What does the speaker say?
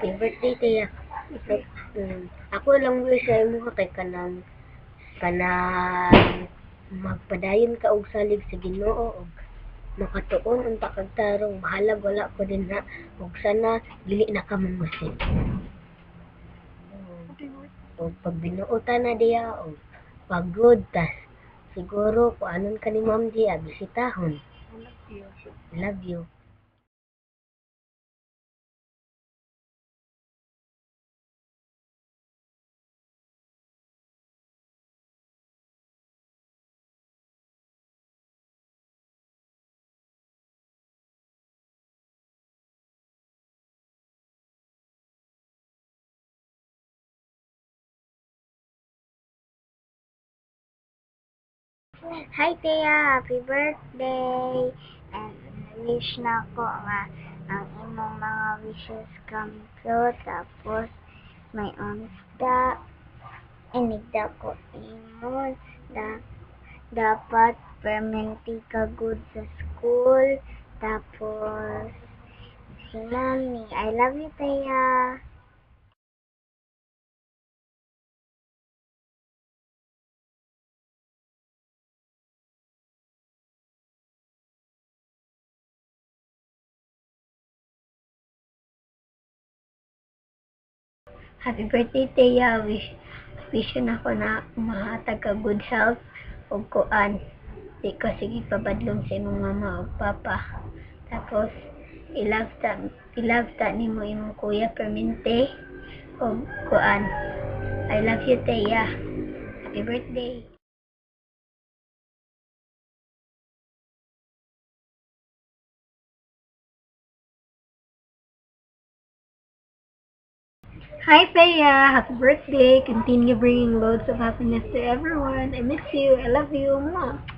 Happy birthday, Tia. Ako lang wish sa imo kay kanang magpadayon ka og salig sa Ginoo og makatuon unta kag tarong bahalag wala ko din na og sana dili na ka mangusik. O pag binuotan na diya o pagod tas siguro kung anon ka ni Ma'am Dia bisitahon. Love you. Hi Thea, happy birthday! And wish na ko nga ang imong mga wishes come true. Tapos may unta, inigda ko imon na dapat permanente ka good sa school. Tapos si Mommy, I love you Thea. Happy birthday, Tia. Wish yun ako na mahatag ka good health ug kuan. Di ka sige pabadlong sa imong mama ug papa. Tapos, i-love ta nimo imong kuya permente ug kuan. I love you, Tia. Happy birthday. Hi, Thea. Happy birthday. Continue bringing loads of happiness to everyone. I miss you. I love you. Mwah.